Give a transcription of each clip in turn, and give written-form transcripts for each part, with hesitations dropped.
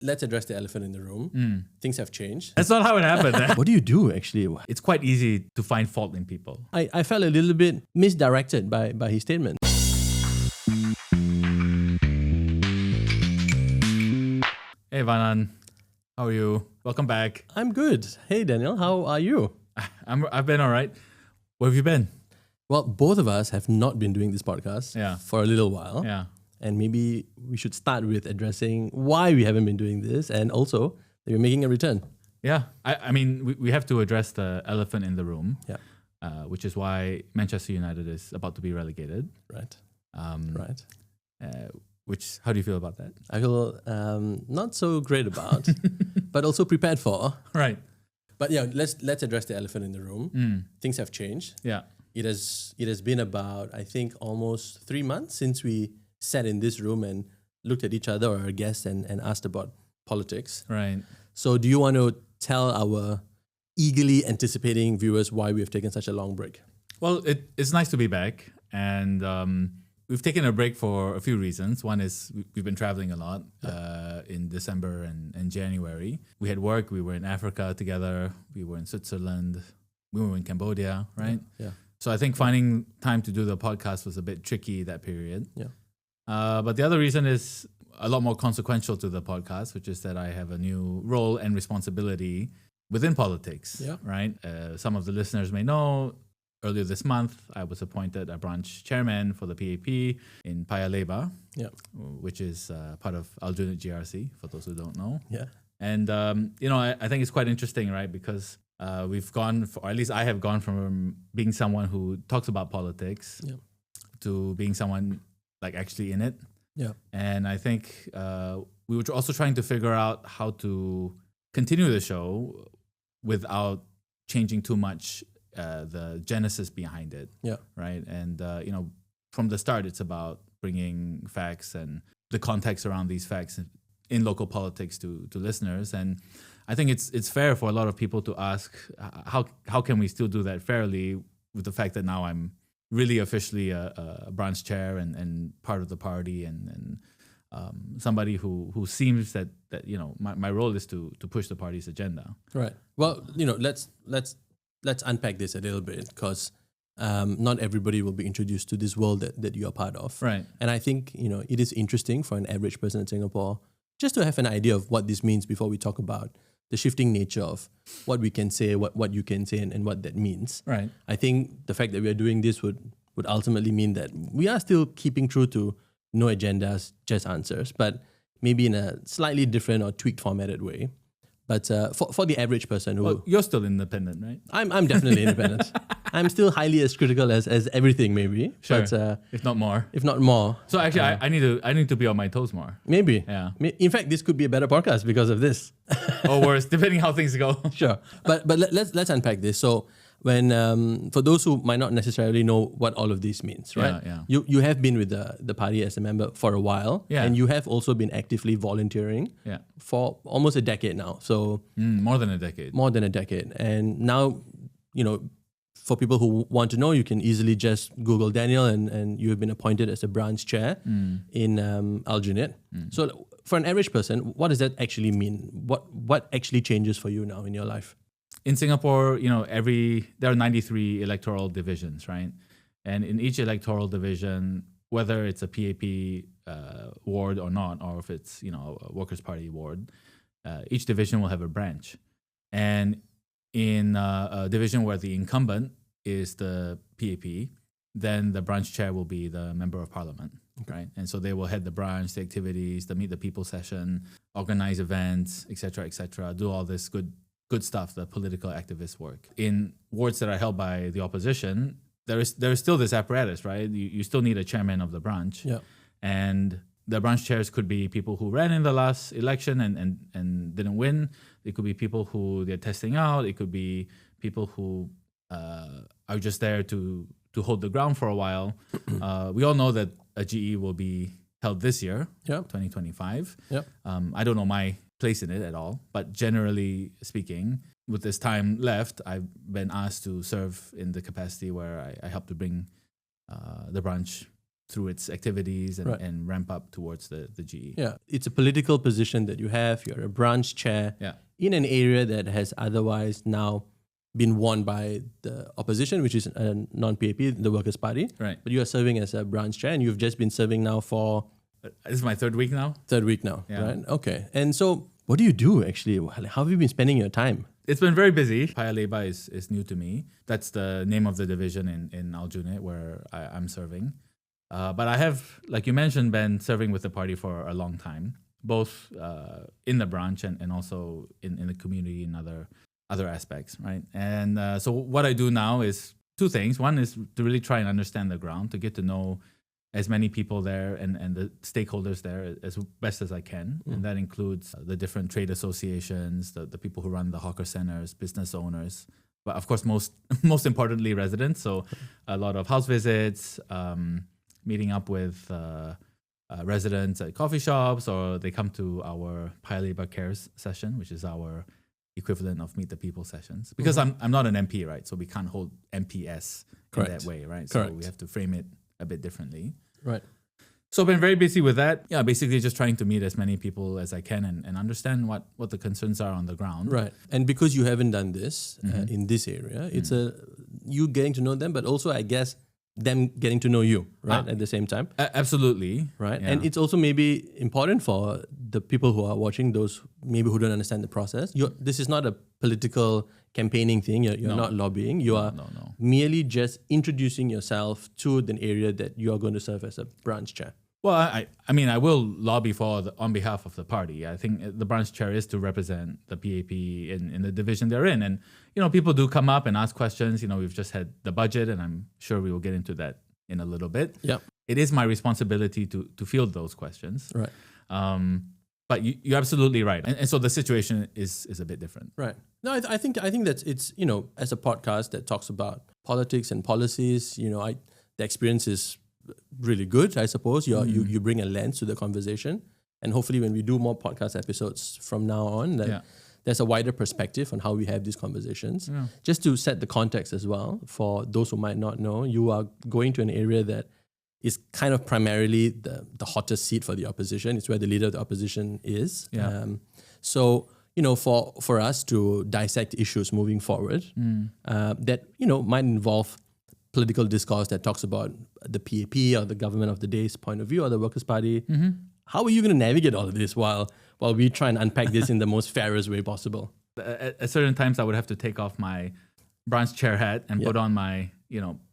let's address the elephant in the room. Things have changed. That's not how it happened. What do you do, actually? It's quite easy to find fault in people. I felt a little bit misdirected by his statement. Hey, Vanan. How are you? Welcome back. I'm good. Hey, Daniel. How are you? I've been all right. Where have you been? Well, both of us have not been doing this podcast for a little while. Yeah. And maybe we should start with addressing why we haven't been doing this and also that we're making a return. Yeah. I mean, we have to address the elephant in the room, which is why Manchester United is about to be relegated. Right. Right. How do you feel about that? I feel not so great about, but also prepared for. Right. But yeah, let's address the elephant in the room. Things have changed. Yeah. It has been about, I think, almost 3 months since we sat in this room and looked at each other or our guests and asked about politics. Right. So do you want to tell our eagerly anticipating viewers why we have taken such a long break? Well, it's nice to be back. And we've taken a break for a few reasons. One is we've been traveling a lot in December and January. We had work. We were in Africa together. We were in Switzerland. We were in Cambodia, right? Yeah. So I think finding time to do the podcast was a bit tricky that period. Yeah. But the other reason is a lot more consequential to the podcast, which is that I have a new role and responsibility within politics, right? Some of the listeners may know, earlier this month, I was appointed a branch chairman for the PAP in Paya Lebar, which is part of Aljunied GRC, for those who don't know. Yeah. And, I think it's quite interesting, right? Because we've gone, or at least I have gone from being someone who talks about politics to being someone like actually in it. Yeah. And I think we were also trying to figure out how to continue the show without changing too much the genesis behind it. Yeah. Right. And, from the start, it's about bringing facts and the context around these facts in local politics to listeners. And I think it's fair for a lot of people to ask, how can we still do that fairly with the fact that now I'm really officially a branch chair and part of the party and somebody who seems that my role is to push the party's agenda. Right. Well, let's unpack this a little bit because not everybody will be introduced to this world that you are part of. Right. And I think, it is interesting for an average person in Singapore just to have an idea of what this means before we talk about the shifting nature of what we can say, what you can say, and what that means. Right. I think the fact that we are doing this would ultimately mean that we are still keeping true to no agendas, just answers, but maybe in a slightly different or tweaked formatted way. But for the average person who... you're still independent, right? I'm definitely independent. I'm still highly as critical as everything, maybe. Sure. But, if not more. If not more. So actually, I need to be on my toes more. Maybe. Yeah. In fact, this could be a better podcast because of this. Or worse, depending how things go. Sure. But let's unpack this. So when for those who might not necessarily know what all of this means, right? Yeah. You have been with the party as a member for a while, and you have also been actively volunteering for almost a decade now. So more than a decade. More than a decade, and now for people who want to know, you can easily just Google Daniel, and you have been appointed as a branch chair in Aljunied. So for an average person, what does that actually mean? What actually changes for you now in your life? In Singapore, there are 93 electoral divisions, right? And in each electoral division, whether it's a PAP ward or not, or if it's a Workers' Party ward, each division will have a branch. And in a division where the incumbent is the PAP, then the branch chair will be the member of parliament, right? And so they will head the branch, the activities, the Meet the People session, organize events, etc., do all this good stuff, the political activist work. In wards that are held by the opposition, there is still this apparatus, right? You still need a chairman of the branch. Yeah. And the branch chairs could be people who ran in the last election and didn't win. It could be people who they're testing out. It could be people who are just there to hold the ground for a while. We all know that a GE will be held this year, 2025. Yep. I don't know my place in it at all, but generally speaking, with this time left, I've been asked to serve in the capacity where I help to bring the branch through its activities and, Right. and ramp up towards the GE. Yeah, it's a political position that you have. You're a branch chair Yeah. in an area that has otherwise now been won by the opposition, which is a non-PAP, the Workers' Party. Right. But you are serving as a branch chair, and you've just been serving now for This is my third week now. third week now, Yeah. right? Okay. And so what do you do actually? How have you been spending your time? It's been very busy. Paya Lebar is new to me. That's the name of the division in Aljunied where I'm serving. But I have, like you mentioned, been serving with the party for a long time, both in the branch and also in the community and other aspects, right? And so what I do now is two things. One is to really try and understand the ground, to get to know as many people there and the stakeholders there as best as I can. And that includes the different trade associations, the people who run the hawker centers, business owners, but of course, most importantly, residents. So a lot of house visits, meeting up with residents at coffee shops, or they come to our Paya Lebar Cares session, which is our equivalent of Meet the People sessions. Because I'm not an MP, right? So we can't hold MPS in that way, right? So we have to frame it a bit differently. Right. So I've been very busy with that. Yeah, basically just trying to meet as many people as I can and understand what the concerns are on the ground. Right. And because you haven't done this in this area, it's you getting to know them, but also, I guess, them getting to know you, right, at the same time. Absolutely. Right. Yeah. And it's also maybe important for the people who are watching, those maybe who don't understand the process. This is not a political campaigning thing. You're not lobbying. You are merely just introducing yourself to an area that you are going to serve as a branch chair. Well, I mean, I will lobby on behalf of the party. I think the branch chair is to represent the PAP in the division they're in. And, people do come up and ask questions. We've just had the budget, and I'm sure we will get into that in a little bit. Yeah. It is my responsibility to field those questions. Right. But you're absolutely right. And so the situation is a bit different. Right. No, I think that it's, as a podcast that talks about politics and policies, the experience is really good, I suppose. You bring a lens to the conversation, and hopefully when we do more podcast episodes from now on, there's a wider perspective on how we have these conversations. Yeah. Just to set the context as well, for those who might not know, you are going to an area that is kind of primarily the hottest seat for the opposition. It's where the leader of the opposition is. Yeah. So for us to dissect issues moving forward, that might involve political discourse that talks about the PAP or the government of the day's point of view or the Workers' Party. Mm-hmm. How are you going to navigate all of this while we try and unpack this in the most fairest way possible? At certain times, I would have to take off my branch chair hat and put on my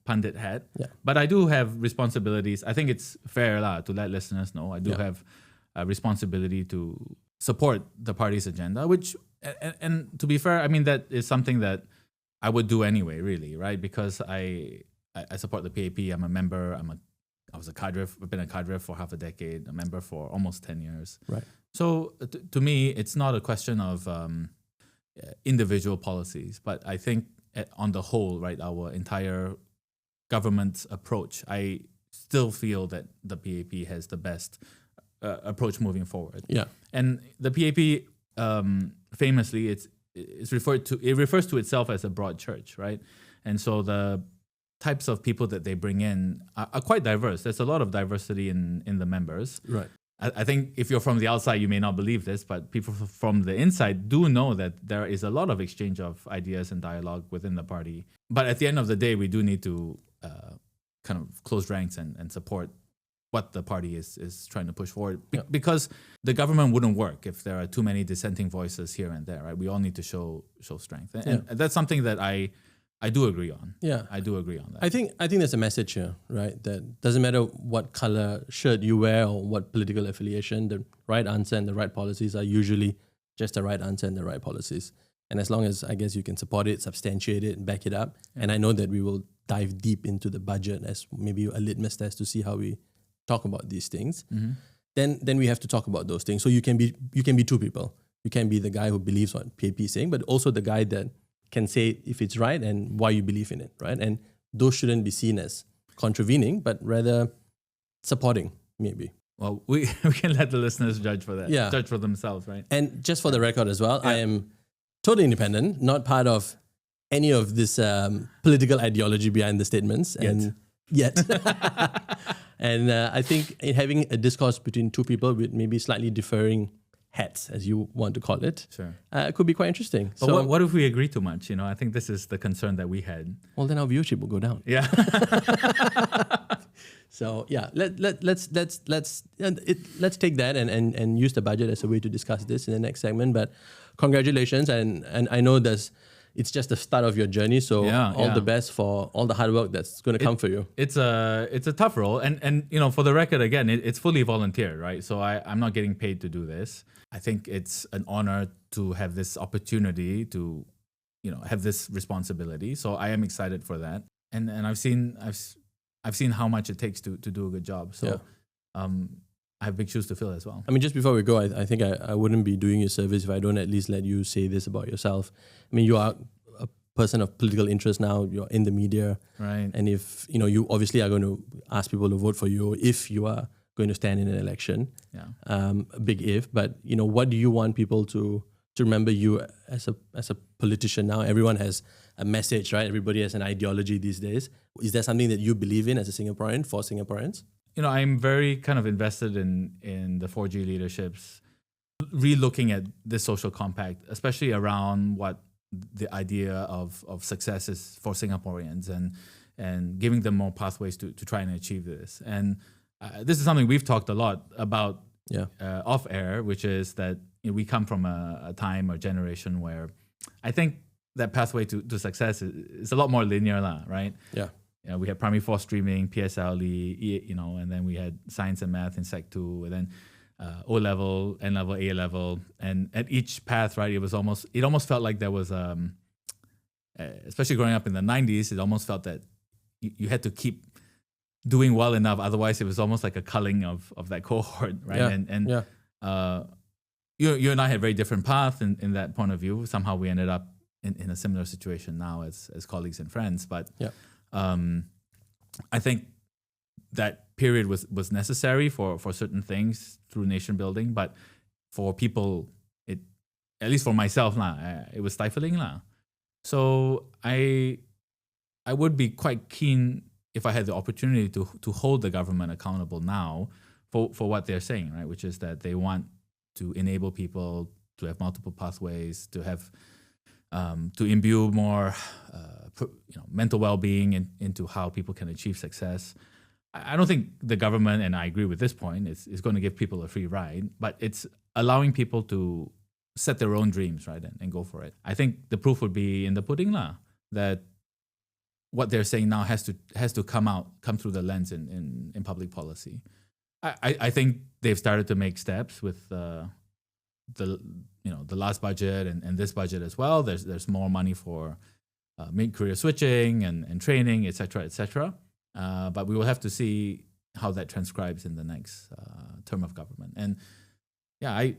pundit hat. Yeah. But I do have responsibilities. I think it's fair to let listeners know. I do have a responsibility to support the party's agenda, which, and to be fair, I mean, that is something that I would do anyway, really, right? Because I support the PAP. I'm a member. I was a cadre. I've been a cadre for half a decade. A member for almost 10 years. Right. So to me, it's not a question of individual policies, but I think on the whole, right, our entire government's approach, I still feel that the PAP has the best approach moving forward. Yeah. And the PAP, famously, it refers to itself as a broad church, right? And so the types of people that they bring in are quite diverse. There's a lot of diversity in the members. Right. I think if you're from the outside, you may not believe this, but people from the inside do know that there is a lot of exchange of ideas and dialogue within the party. But at the end of the day, we do need to kind of close ranks and support what the party is trying to push forward. Because the government wouldn't work if there are too many dissenting voices here and there, right? We all need to show strength. And that's something that I do agree on. Yeah. I do agree on that. I think there's a message here, right? That doesn't matter what color shirt you wear or what political affiliation, the right answer and the right policies are usually just the right answer and the right policies. And as long as, I guess, you can support it, substantiate it, back it up. Yeah. And I know that we will dive deep into the budget as maybe a litmus test to see how we talk about these things. Mm-hmm. Then we have to talk about those things. So you can be two people. You can be the guy who believes what PAP is saying, but also the guy that can say if it's right and why you believe in it, right? And those shouldn't be seen as contravening, but rather supporting, maybe. Well, we can let the listeners judge for that. Yeah. Judge for themselves, right? And just for the record as well, I am totally independent, not part of any of this political ideology behind the statements. And yet. And I think in having a discourse between two people with maybe slightly differing hats, as you want to call it, Sure. Could be quite interesting. But So, what if we agree too much? I think this is the concern that we had. well, then our viewership will go down. Yeah. So yeah, let's take that and use the budget as a way to discuss this in the next segment. But congratulations, and I know it's just the start of your journey. So all the best for all the hard work that's going to come for you. It's a tough role, and for the record, again, it's fully volunteer, right? So I'm not getting paid to do this. I think it's an honor to have this opportunity to, have this responsibility. So I am excited for that, and I've seen how much it takes to do a good job. So I have big shoes to fill as well. I mean, just before we go, I think I wouldn't be doing you a service if I don't at least let you say this about yourself. I mean, you are a person of political interest now. You're in the media. Right. And if, you obviously are going to ask people to vote for you if you are going to stand in an election. Yeah. A big if. But, what do you want people to remember you as a politician now? Everyone has a message, right? Everybody has an ideology these days. Is there something that you believe in as a Singaporean, for Singaporeans? I'm very kind of invested in the 4G leaderships, re-looking at this social compact, especially around what the idea of success is for Singaporeans and giving them more pathways to try and achieve this. And this is something we've talked a lot about off air, which is that we come from a time or generation where I think that pathway to success is a lot more linear, right? Yeah. We had primary 4 streaming, PSLE, and then we had science and math in Sec 2, and then O level, N level, A level, and at each path, right, it almost felt like there was, especially growing up in the 90s, it almost felt that you had to keep doing well enough, otherwise it was almost like a culling of that cohort, right? You and I had very different paths in that point of view. Somehow we ended up in a similar situation now as colleagues and friends, but I think that period was necessary for certain things through nation building, but for people, at least for myself, it was stifling. So I would be quite keen if I had the opportunity to hold the government accountable now for what they're saying, right? Which is that they want to enable people to have multiple pathways, to have to imbue more mental well-being into how people can achieve success. I don't think the government, and I agree with this point, is going to give people a free ride, but it's allowing people to set their own dreams, right, and go for it. I think the proof would be in the pudding, that what they're saying now has to come through the lens in public policy. I think they've started to make steps with the last budget and this budget as well. There's more money for mid-career switching and training, et cetera. But we will have to see how that transcribes in the next term of government. And I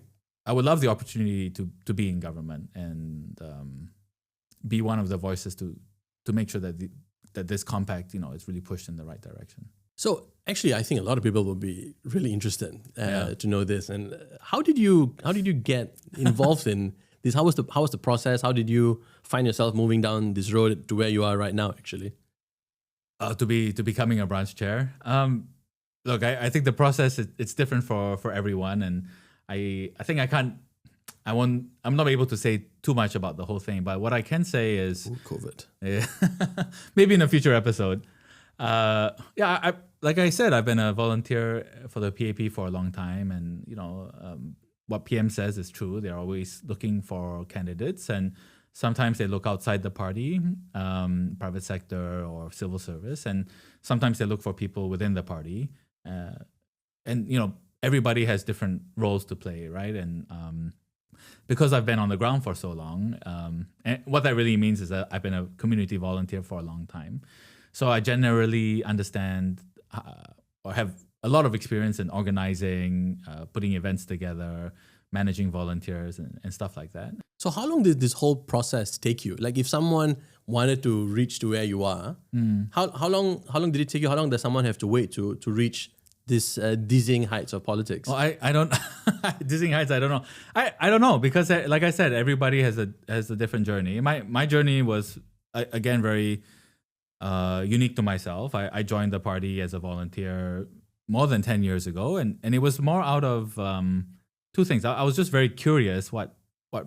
would love the opportunity to be in government and be one of the voices to make sure that this compact, is really pushed in the right direction. So actually, I think a lot of people will be really interested to know this. And how did you get involved in this? How was the process? How did you find yourself moving down this road to where you are right now? Actually, to becoming a branch chair. Look, I think the process it's different for everyone, and I think I'm not able to say too much about the whole thing. But what I can say is COVID. Maybe in a future episode. Like I said, I've been a volunteer for the PAP for a long time, and what PM says is true. They're always looking for candidates, and sometimes they look outside the party, private sector or civil service, and sometimes they look for people within the party. And everybody has different roles to play, right? And because I've been on the ground for so long, and what that really means is that I've been a community volunteer for a long time. So I generally understand or have a lot of experience in organizing, putting events together, managing volunteers and stuff like that. So how long did this whole process take you? Like if someone wanted to reach to where you are, how long did it take you? How long does someone have to wait to reach this dizzying heights of politics? Well, I don't dizzying heights. I don't know. I don't know because like I said, everybody has a different journey. My journey was again very unique to myself. I joined the party as a volunteer more than 10 years ago, and it was more out of two things. I was just very curious what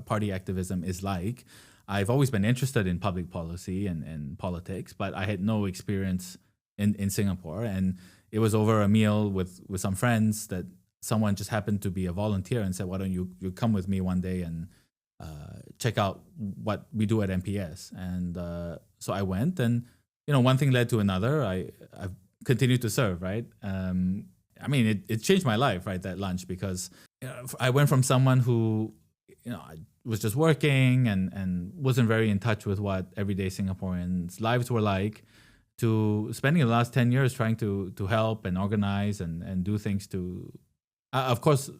party activism is like. I've always been interested in public policy and politics, but I had no experience in Singapore. And it was over a meal with some friends that someone just happened to be a volunteer and said, why don't you come with me one day and check out what we do at MPS. And so I went, and one thing led to another. I've continued to serve, right? I mean, it changed my life, right, that lunch, because I went from someone who I was just working and wasn't very in touch with what everyday Singaporeans' lives were like, to spending the last 10 years trying to help and organize and do things to... of course,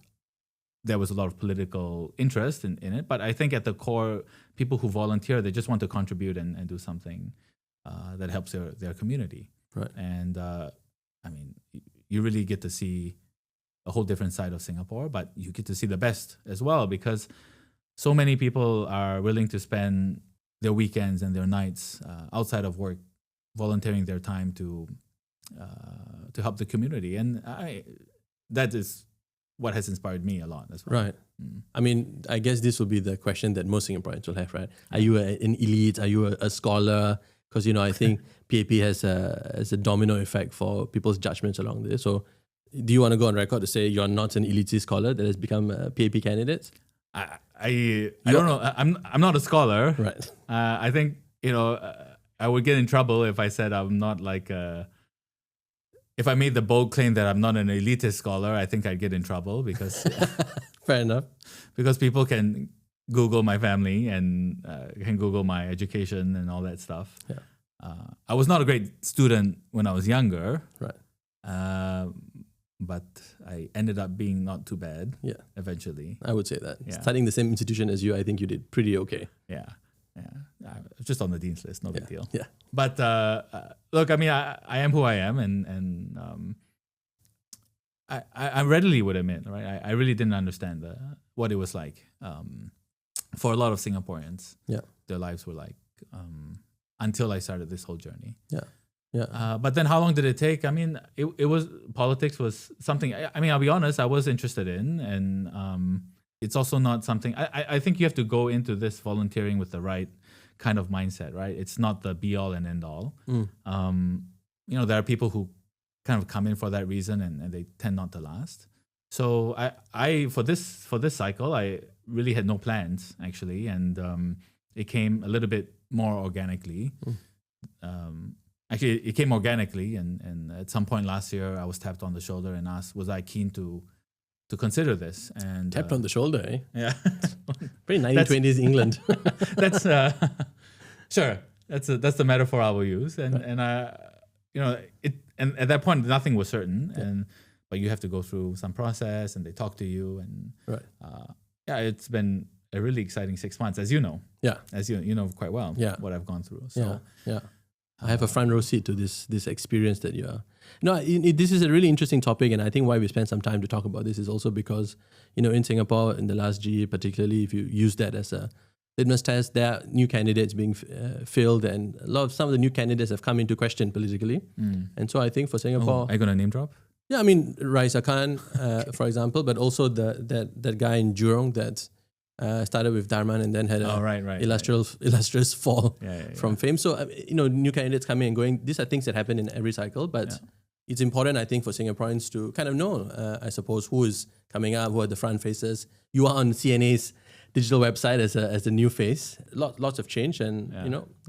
there was a lot of political interest in it, but I think at the core, people who volunteer, they just want to contribute and do something that helps their community. Right. And I mean, you really get to see a whole different side of Singapore, but you get to see the best as well, because so many people are willing to spend their weekends and their nights outside of work, volunteering their time to help the community. And that is what has inspired me a lot as well. Right. I mean, I guess this will be the question that most Singaporeans will have, right? Are you an elite? Are you a scholar? Because, I think PAP has a domino effect for people's judgments along this. So do you want to go on record to say you're not an elitist scholar that has become a PAP candidate? I don't know. I'm not a scholar. Right. I think, I would get in trouble if I said I'm not like if I made the bold claim that I'm not an elitist scholar. I think I'd get in trouble because fair enough. Because people can Google my family and can Google my education and all that stuff. Yeah. I was not a great student when I was younger. Right. But I ended up being not too bad. Yeah. Eventually. I would say that. Yeah. Studying the same institution as you, I think you did pretty okay. Yeah. Just on the dean's list, no big deal. Yeah. But look, I mean, I am who I am, and I readily would admit, right? I really didn't understand what it was like for a lot of Singaporeans. Yeah. Their lives were like until I started this whole journey. Yeah. Yeah. But then how long did it take? I mean, politics was something, I mean, I'll be honest, I was interested in, and it's also not something, I think you have to go into this volunteering with the right kind of mindset, right? It's not the be all and end all. There are people who kind of come in for that reason and they tend not to last. So I for this cycle, I really had no plans actually. And it came a little bit more organically. Actually, it came organically, and at some point last year, I was tapped on the shoulder and asked, was I keen to consider this? And tapped on the shoulder, eh? Yeah, pretty 1920s England. That's sure. That's the metaphor I will use, and at that point nothing was certain, but you have to go through some process, and they talk to you, and right. It's been a really exciting 6 months, as you know. Yeah, as you know quite well. Yeah. What I've gone through. So, yeah. I have a front row seat to this experience that you are. No, this is a really interesting topic, and I think why we spend some time to talk about this is also because, in Singapore, in the last GE particularly, if you use that as a litmus test, there are new candidates being filled, and some of the new candidates have come into question politically. And so I think for Singapore... Are you going to name drop? Yeah, I mean, Raisa Khan, for example, but also that guy in Jurong that... started with Dharman and then had illustrious fall from fame. So, new candidates coming and going. These are things that happen in every cycle, but it's important, I think, for Singaporeans to kind of know, I suppose, who is coming up, who are the front faces. You are on CNA's digital website as a new face. Lots of change, and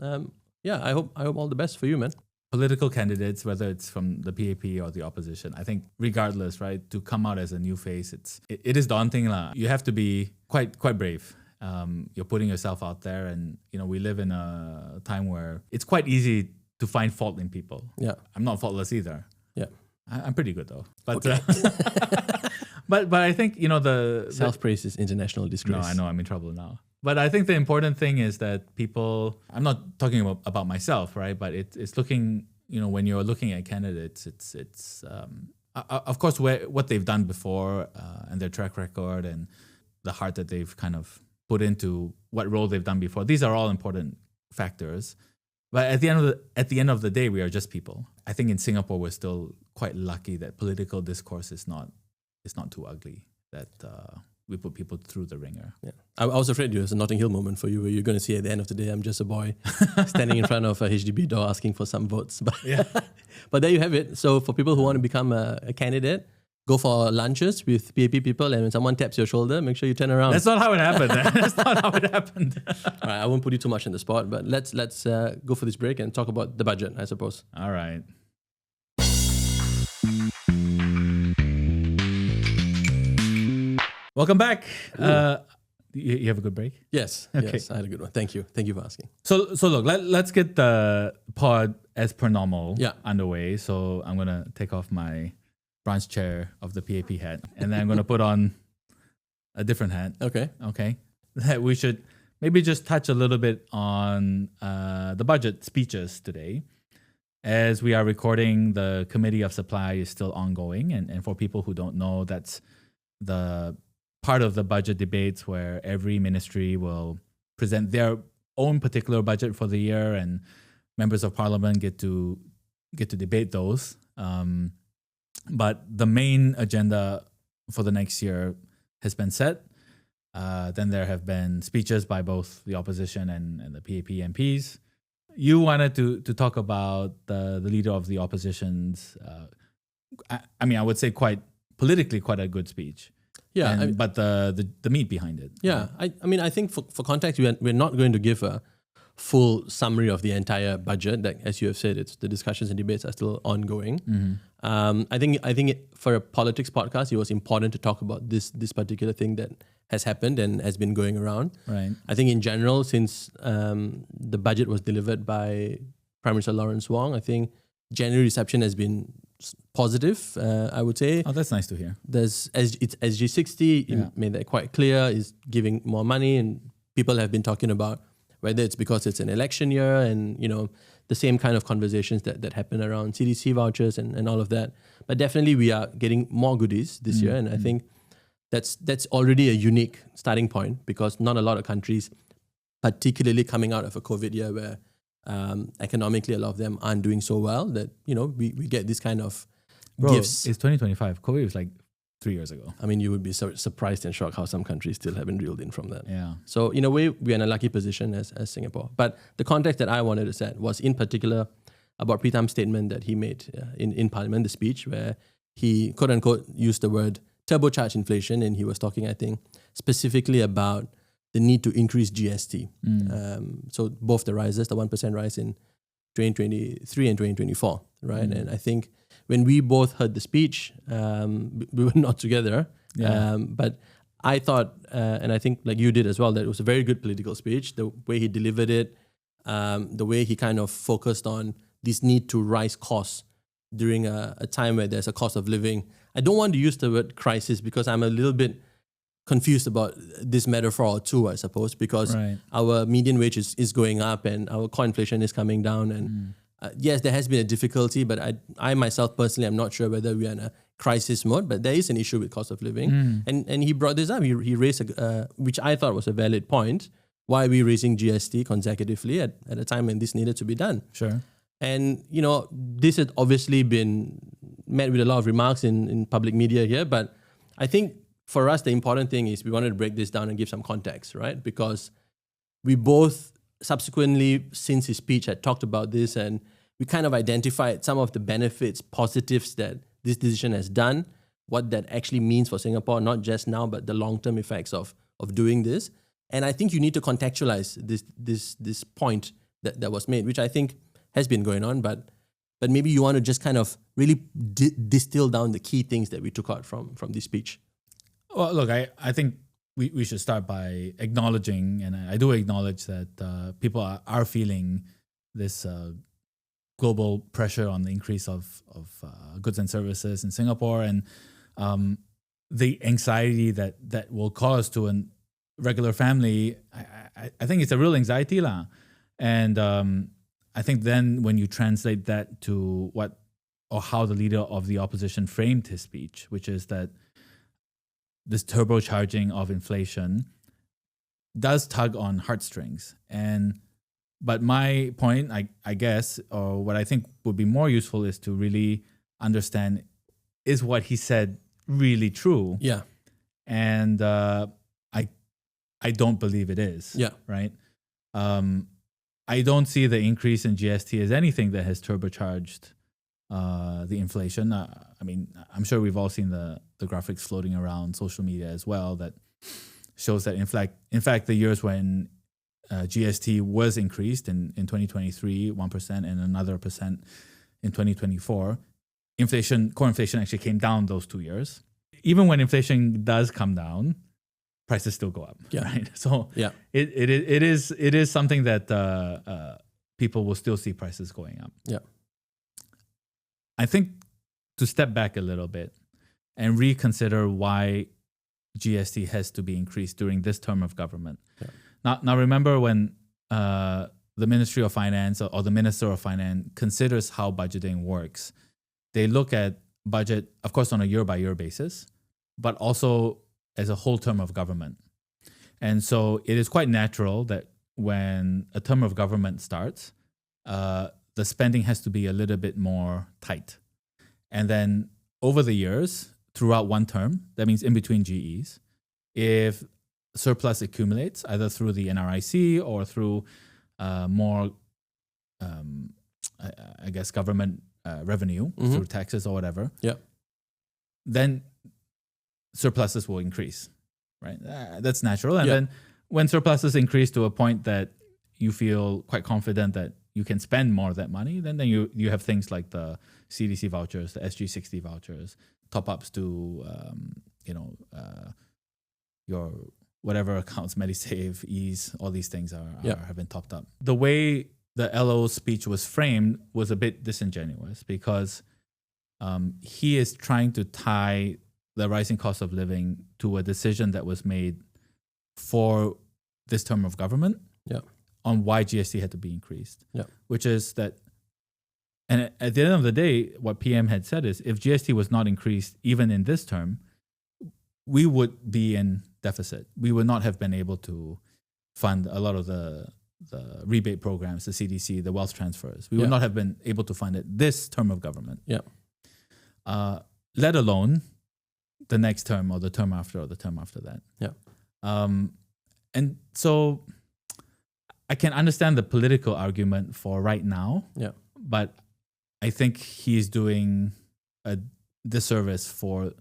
I hope all the best for you, man. Political candidates, whether it's from the PAP or the opposition, I think regardless, right, to come out as a new face, it is daunting lah. You have to be quite brave. You're putting yourself out there, and we live in a time where it's quite easy to find fault in people. Yeah, I'm not faultless either. Yeah, I'm pretty good though. But okay. but I think the self-praise is international disgrace. No, I know I'm in trouble now. But I think the important thing is that people, I'm not talking about myself, right? But it's looking, when you're looking at candidates, it's of course, what they've done before and their track record and the heart that they've kind of put into what role they've done before. These are all important factors. But at the end of the day, we are just people. I think in Singapore we're still quite lucky that political discourse is not too ugly. That we put people through the ringer. Yeah, I was afraid it was a Notting Hill moment for you, where you're going to see at the end of the day, I'm just a boy standing in front of a HDB door asking for some votes. But Yeah. but there you have it. So for people who want to become a candidate, go for lunches with PAP people, and when someone taps your shoulder, make sure you turn around. That's not how it happened. That's not how it happened. All right, I won't put you too much on the spot, but let's go for this break and talk about the budget, I suppose. All right. Welcome back. You have a good break? Yes, Okay. yes, I had a good one. Thank you for asking. So look, let's get the pod as per normal underway. So I'm gonna take off my branch chair of the PAP hat, and then I'm gonna put on a different hat. Okay. Okay, that we should maybe just touch a little bit on the budget speeches today. As we are recording, the Committee of Supply is still ongoing, and for people who don't know, that's the part of the budget debates where every ministry will present their own particular budget for the year, and members of parliament get to debate those. But the main agenda for the next year has been set. Then there have been speeches by both the opposition and the PAP MPs. You wanted to talk about the leader of the opposition's, I would say politically quite a good speech. Yeah, but the meat behind it. Yeah, I think for context, we're not going to give a full summary of the entire budget. That, as you have said, the discussions and debates are still ongoing. Mm-hmm. I think for a politics podcast, it was important to talk about this particular thing that has happened and has been going around. Right. I think in general, since the budget was delivered by Prime Minister Lawrence Wong, I think general reception has been positive, I would say. Oh, that's nice to hear. It's SG60, it made that quite clear, is giving more money, and people have been talking about whether it's because it's an election year and, the same kind of conversations that happen around CDC vouchers and all of that. But definitely we are getting more goodies this year, and I think that's already a unique starting point, because not a lot of countries, particularly coming out of a COVID year where economically a lot of them aren't doing so well, that we get this kind of gifts. It's 2025. COVID was like 3 years ago. I mean, you would be surprised and shocked how some countries still haven't reeled in from that. Yeah. So in a way, we're in a lucky position as Singapore. But the context that I wanted to set was in particular about Pritam's statement that he made in Parliament, the speech where he quote unquote used the word turbocharged inflation, and he was talking, I think, specifically about the need to increase GST. So both the rises, the 1% rise in 2023 and 2024, right? And I think when we both heard the speech, we were not together, but I thought, and I think like you did as well, that it was a very good political speech. The way he delivered it, the way he kind of focused on this need to rise costs during a time where there's a cost of living. I don't want to use the word crisis because I'm a little bit confused about this metaphor too, I suppose, because our median wage is going up and our core inflation is coming down. And yes, there has been a difficulty, but I myself personally, I'm not sure whether we are in a crisis mode, but there is an issue with cost of living. And he brought this up. He raised, which I thought was a valid point. Why are we raising GST consecutively at a time when this needed to be done? Sure. And, this had obviously been met with a lot of remarks in public media here, but I think for us, the important thing is we wanted to break this down and give some context, right? Because we both subsequently, since his speech, had talked about this, and we kind of identified some of the benefits, positives that this decision has done, what that actually means for Singapore, not just now, but the long-term effects of doing this. And I think you need to contextualize this point that was made, which I think has been going on, but maybe you want to just kind of really distill down the key things that we took out from this speech. Well, look, I think we should start by acknowledging, and I do acknowledge that people are feeling this global pressure on the increase of goods and services in Singapore, and the anxiety that will cause to a regular family. I think it's a real anxiety lah. And I think then when you translate that to how the leader of the opposition framed his speech, which is that this turbocharging of inflation does tug on heartstrings. And But my point, I guess, or what I think would be more useful is to really understand, is what he said really true? Yeah. And I don't believe it is. Yeah. Right? I don't see the increase in GST as anything that has turbocharged the inflation. I mean, I'm sure we've all seen the graphics floating around social media as well that shows that in fact the years when GST was increased in 2023 1% and another percent in 2024, core inflation actually came down those 2 years. Even when inflation does come down, prices still go up. Yeah. Right. So Yeah. it is something that people will still see prices going up. Yeah. I think to step back a little bit and reconsider why GST has to be increased during this term of government. Yeah. Now remember when the Ministry of Finance or the Minister of Finance considers how budgeting works, they look at budget, of course, on a year-by-year basis, but also as a whole term of government. And so it is quite natural that when a term of government starts, the spending has to be a little bit more tight. And then over the years, throughout one term, that means in between GEs, if surplus accumulates either through the NRIC or through more, I guess, government revenue through taxes or whatever, then surpluses will increase, right? That's natural. And then when surpluses increase to a point that you feel quite confident that you can spend more of that money, then you have things like the CDC vouchers, the SG60 vouchers, top-ups to, your whatever accounts, MediSave, Ease, all these things have been topped up. The way the LO's speech was framed was a bit disingenuous because he is trying to tie the rising cost of living to a decision that was made for this term of government on why GST had to be increased. Which is that, and at the end of the day, what PM had said is if GST was not increased even in this term, we would be in deficit. We would not have been able to fund a lot of the rebate programs, the CDC, the wealth transfers. We would not have been able to fund it this term of government. Let alone the next term or the term after or the term after that. And so I can understand the political argument for right now, but I think he's doing a disservice for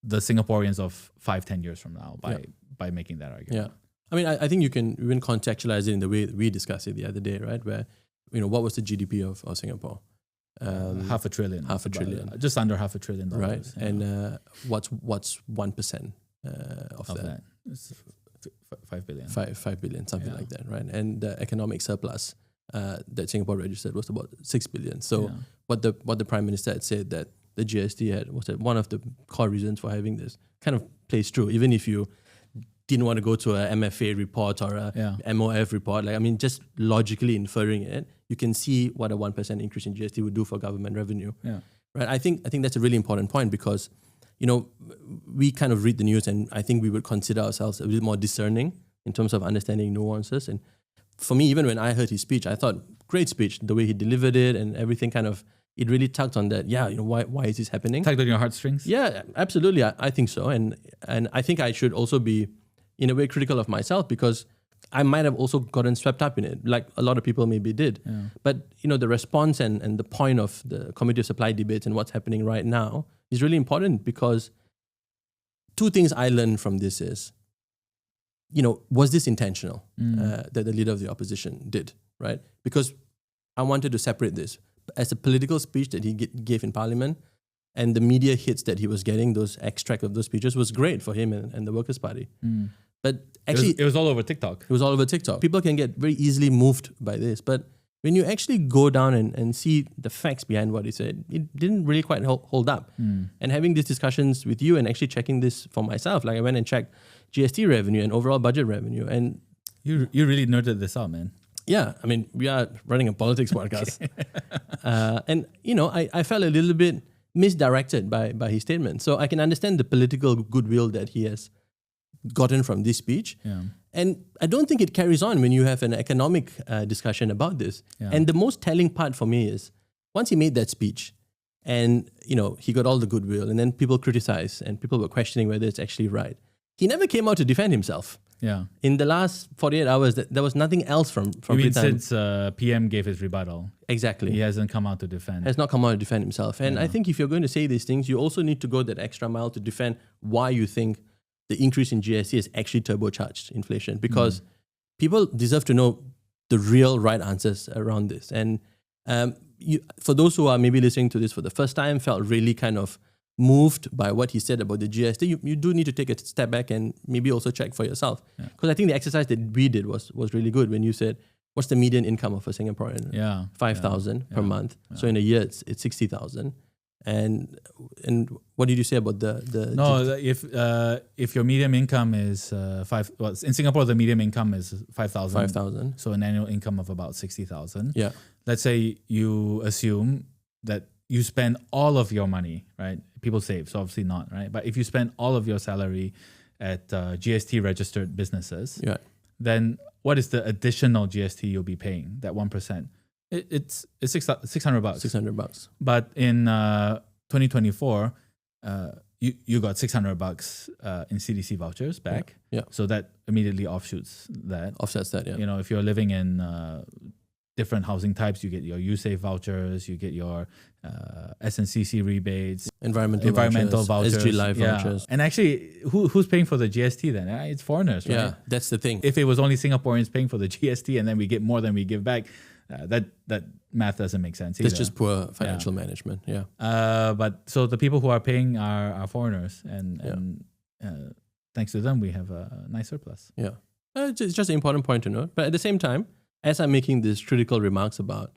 the Singaporeans of 5-10 years from now by making that argument. I mean, I think you can even contextualize it in the way we discussed it the other day, right? Where, what was the GDP of Singapore? $500 billion. Just under $500 billion. Right. And what's 1% of that? It's 5 billion. 5 billion, something like that, right? And the economic surplus that Singapore registered was about 6 billion. So what the Prime Minister had said that the GST was that one of the core reasons for having this kind of plays true, even if you didn't want to go to a MFA report or a MOF report. Like, I mean, just logically inferring it, you can see what a 1% increase in GST would do for government revenue. Right? I think that's a really important point because, we kind of read the news and I think we would consider ourselves a bit more discerning in terms of understanding nuances. And for me, even when I heard his speech, I thought, great speech, the way he delivered it and everything kind of, it really tugged on that. Why is this happening? Tugged on your heartstrings? Yeah, absolutely. I think so. And I think I should also be, in a way, critical of myself because I might have also gotten swept up in it, like a lot of people maybe did. But, the response and the point of the Committee of Supply debates and what's happening right now is really important because two things I learned from this is, was this intentional that the leader of the opposition did, right? Because I wanted to separate this. As a political speech that he gave in Parliament and the media hits that he was getting, those extract of those speeches was great for him and the Workers' Party. But actually, it was all over TikTok. It was all over TikTok. People can get very easily moved by this. But when you actually go down and see the facts behind what he said, it didn't really quite hold up. And having these discussions with you and actually checking this for myself, like I went and checked GST revenue and overall budget revenue. And you really nerded this out, man. Yeah, I mean, we are running a politics podcast. And, I felt a little bit misdirected by his statement. So I can understand the political goodwill that he has gotten from this speech. And I don't think it carries on when you have an economic discussion about this. Yeah. And the most telling part for me is once he made that speech and, he got all the goodwill and then people criticized and people were questioning whether it's actually right. He never came out to defend himself. Yeah. In the last 48 hours, there was nothing else from You mean Pritam. since PM gave his rebuttal? Exactly. He hasn't come out to defend. Has not come out to defend himself. And I think if you're going to say these things, you also need to go that extra mile to defend why you think the increase in GST has actually turbocharged inflation. Because people deserve to know the real right answers around this. And for those who are maybe listening to this for the first time, felt really kind of moved by what he said about the GST, you do need to take a step back and maybe also check for yourself. Because I think the exercise that we did was really good when you said, what's the median income of a Singaporean? 5,000 per month. Yeah. So in a year, it's 60,000. And what did you say about the No, if your median income is in Singapore, the median income is 5,000. 5,000. So an annual income of about 60,000. Yeah. Let's say you assume that you spend all of your money, right? People save, so obviously not, right? But if you spend all of your salary at GST registered businesses, then what is the additional GST you'll be paying? That 1%. It's $600 bucks. $600. But in 2024, you got $600 bucks in CDC vouchers back. Yeah. So that immediately offsets that. Yeah. If you're living in different housing types, you get your USAVE vouchers, you get your SNCC rebates, environmental vouchers, SG Life vouchers. And actually, who's paying for the GST then? It's foreigners, right? Yeah, that's the thing. If it was only Singaporeans paying for the GST and then we get more than we give back, that math doesn't make sense either. It's just poor financial management. Yeah. But so the people who are paying are foreigners, and thanks to them, we have a nice surplus. Yeah. It's just an important point to note. But at the same time, as I'm making these critical remarks about,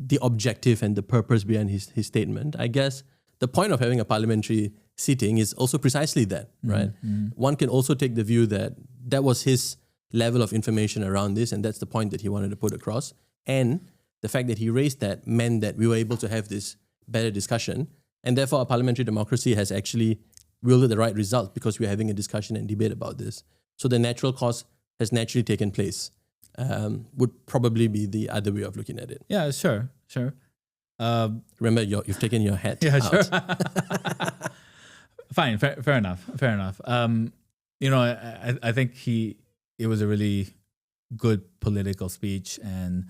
the objective and the purpose behind his statement, I guess the point of having a parliamentary sitting is also precisely that, right? One can also take the view that was his level of information around this, and that's the point that he wanted to put across. And the fact that he raised that meant that we were able to have this better discussion, and therefore our parliamentary democracy has actually wielded the right result because we're having a discussion and debate about this. So the natural course has naturally taken place. Would probably be the other way of looking at it. Yeah, sure. Remember, you've taken your hat out. Sure. Fine, fair enough. I think it was a really good political speech, and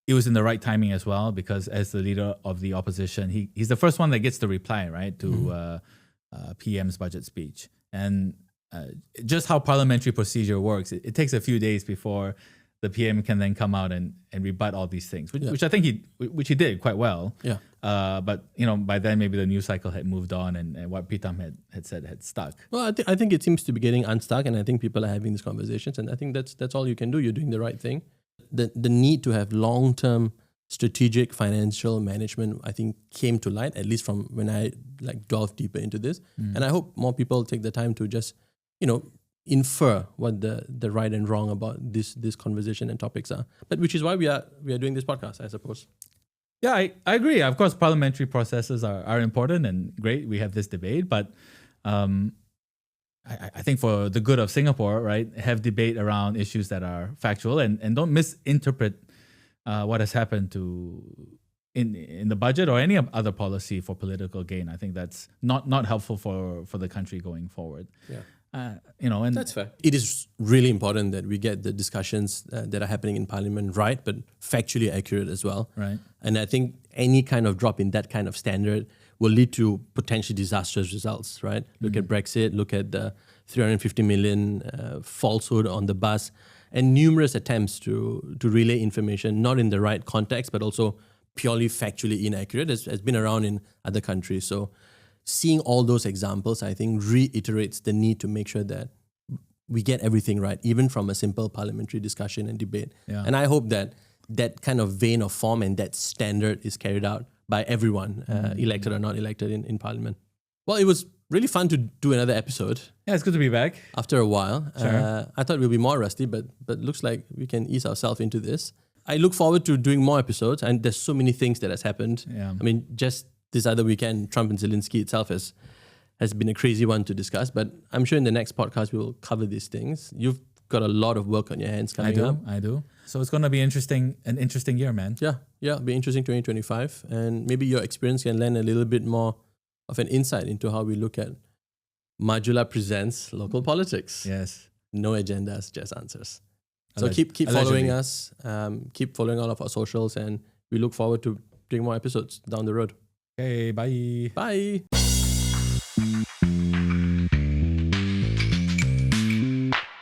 it was in the right timing as well, because as the leader of the opposition, he's the first one that gets the reply, right, to PM's budget speech. And just how parliamentary procedure works, it takes a few days before the PM can then come out and rebut all these things, which I think he did quite well. Yeah. But by then maybe the news cycle had moved on, and what Pritam had said had stuck. Well, I think it seems to be getting unstuck, and I think people are having these conversations, and I think that's all you can do. You're doing the right thing. The need to have long-term strategic financial management, I think, came to light, at least from when I delved deeper into this. And I hope more people take the time to just infer what the right and wrong about this conversation and topics are. But which is why we are doing this podcast, I suppose. Yeah, I agree. Of course, parliamentary processes are important and great. We have this debate, but I think for the good of Singapore, right, have debate around issues that are factual and don't misinterpret what has happened in the budget or any other policy for political gain. I think that's not helpful for the country going forward. Yeah. And that's fair. It is really important that we get the discussions that are happening in Parliament right, but factually accurate as well. Right. And I think any kind of drop in that kind of standard will lead to potentially disastrous results, right? Look at Brexit, look at the 350 million falsehood on the bus, and numerous attempts to relay information not in the right context, but also purely factually inaccurate has been around in other countries. So seeing all those examples, I think, reiterates the need to make sure that we get everything right, even from a simple parliamentary discussion and debate. Yeah. And I hope that kind of vein of form and that standard is carried out by everyone, elected or not elected in Parliament. Well, it was really fun to do another episode. Yeah, it's good to be back. After a while. Sure. I thought we'd be more rusty, but looks like we can ease ourselves into this. I look forward to doing more episodes, and there's so many things that has happened. Yeah. I mean, just this other weekend, Trump and Zelensky itself has has been a crazy one to discuss. But I'm sure in the next podcast we will cover these things. You've got a lot of work on your hands coming up. I do. So it's going to be an interesting year, man. Yeah, it'll be interesting 2025. And maybe your experience can lend a little bit more of an insight into how we look at Majula Presents Local Politics. Yes. No agendas, just answers. So keep following us, keep following all of our socials, and we look forward to doing more episodes down the road. Okay, bye. Bye.